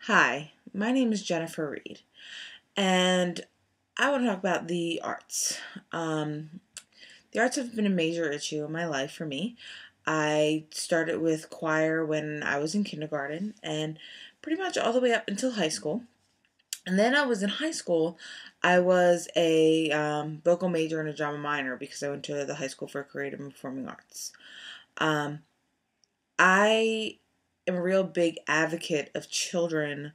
Hi, my name is Jennifer Reed, and I want to talk about the arts. Um, the arts have been a major issue in my life for me. I started with choir when I was in kindergarten and pretty much all the way up until high school. And then I was in high school, I was a vocal major and a drama minor because I went to the High School for Creative and Performing Arts. Um, I am a real big advocate of children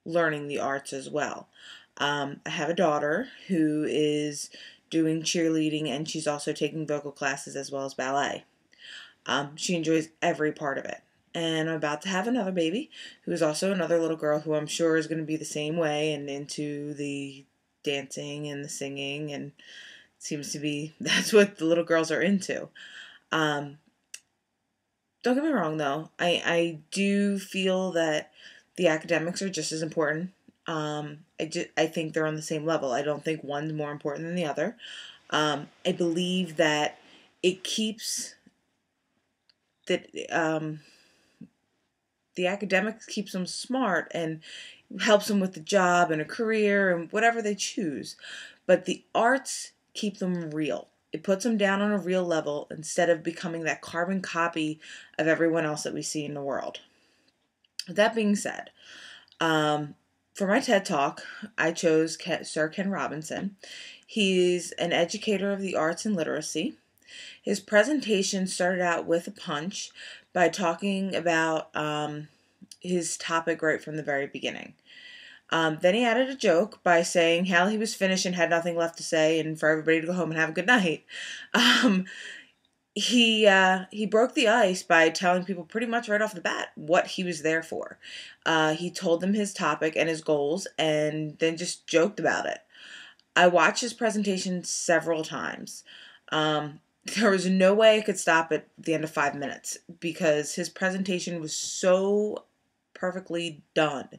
learning the arts as well. I have a daughter who is doing cheerleading and she's also taking vocal classes as well as ballet. She enjoys every part of it. And I'm about to have another baby who is also another little girl who I'm sure is going to be the same way and into the dancing and the singing, and seems to be that's what the little girls are into. Um, don't get me wrong though, I do feel that the academics are just as important. I think they're on the same level. I don't think one's more important than the other. I believe that it keeps that the academics keeps them smart and helps them with the job and a career and whatever they choose. But the arts keep them real. It puts them down on a real level instead of becoming that carbon copy of everyone else that we see in the world. With that being said, for my TED Talk, I chose Sir Ken Robinson. He's an educator of the arts and literacy. His presentation started out with a punch by talking about his topic right from the very beginning. Then he added a joke by saying how he was finished and had nothing left to say and for everybody to go home and have a good night. Um, he broke the ice by telling people pretty much right off the bat what he was there for. He told them his topic and his goals and then just joked about it. I watched his presentation several times. There was no way I could stop at the end of 5 minutes because his presentation was so perfectly done.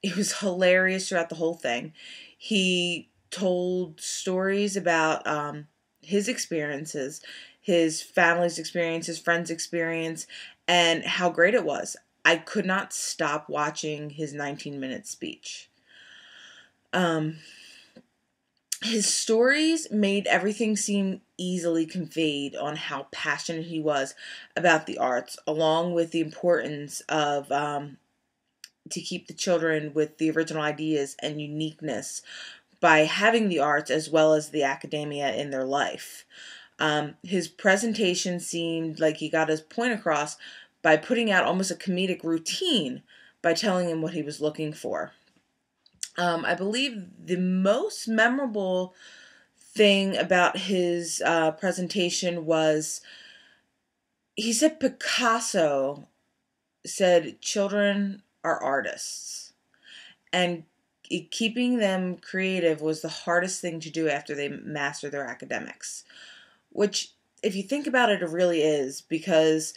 It was hilarious throughout the whole thing. He told stories about his experiences, his family's experience, his friends' experience, and how great it was. I could not stop watching his 19-minute speech. His stories made everything seem easily conveyed on how passionate he was about the arts, along with the importance of to keep the children with the original ideas and uniqueness by having the arts as well as the academia in their life. His presentation seemed like he got his point across by putting out almost a comedic routine by telling him what he was looking for. I believe the most memorable thing about his presentation was he said Picasso said children are artists, and keeping them creative was the hardest thing to do after they master their academics. Which, if you think about it, it really is, because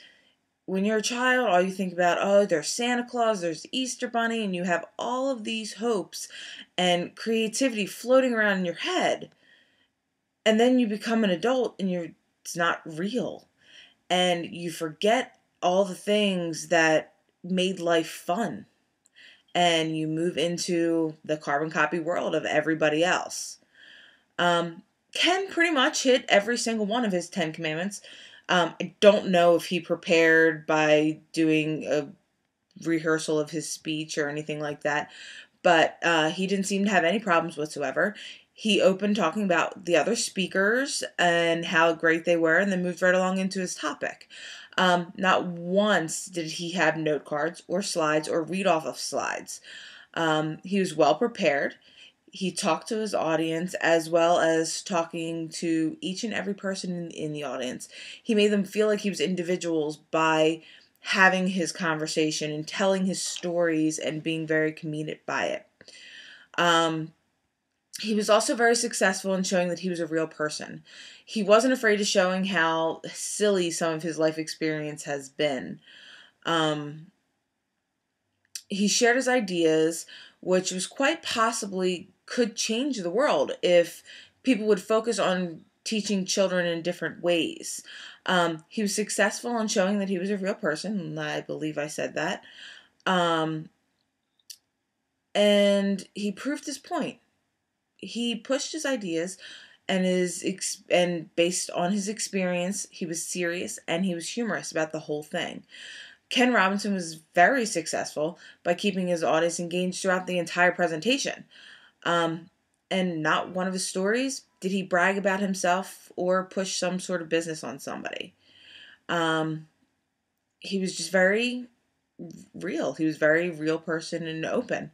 when you're a child, all you think about, oh, there's Santa Claus, there's Easter Bunny, and you have all of these hopes and creativity floating around in your head. And then you become an adult and it's not real. And you forget all the things that made life fun. And you move into the carbon copy world of everybody else. Ken pretty much hit every single one of his 10 commandments. I don't know if he prepared by doing a rehearsal of his speech or anything like that, but he didn't seem to have any problems whatsoever. He opened talking about the other speakers and how great they were, and then moved right along into his topic. Not once did he have note cards or slides or read off of slides. He was well prepared. He talked to his audience as well as talking to each and every person in the audience. He made them feel like he was individuals by having his conversation and telling his stories and being very comedic by it. He was also very successful in showing that he was a real person. He wasn't afraid of showing how silly some of his life experience has been. He shared his ideas, which was quite possibly could change the world if people would focus on teaching children in different ways. He was successful in showing that he was a real person, and I believe I said that. And he proved his point. He pushed his ideas, and based on his experience, he was serious and he was humorous about the whole thing. Ken Robinson was very successful by keeping his audience engaged throughout the entire presentation. Um, and not one of his stories did he brag about himself or push some sort of business on somebody. Um, he was just very real. He was a very real person and open.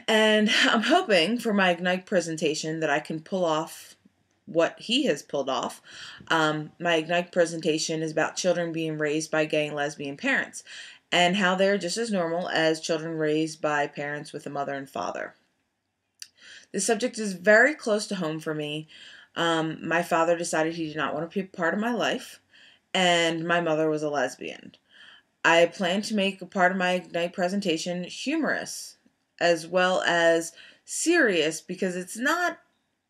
And I'm hoping for my Ignite presentation that I can pull off what he has pulled off. My Ignite presentation is about children being raised by gay and lesbian parents and how they're just as normal as children raised by parents with a mother and father. The subject is very close to home for me. My father decided he did not want to be a part of my life, and my mother was a lesbian. I plan to make a part of my Ignite presentation humorous as well as serious because it's not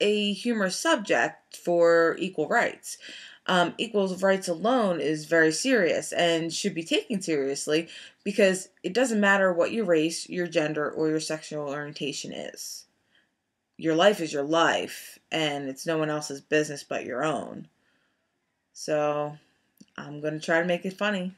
a humorous subject for equal rights. Equal rights alone is very serious and should be taken seriously because it doesn't matter what your race, your gender, or your sexual orientation is. Your life is your life, and it's no one else's business but your own. So, I'm going to try to make it funny.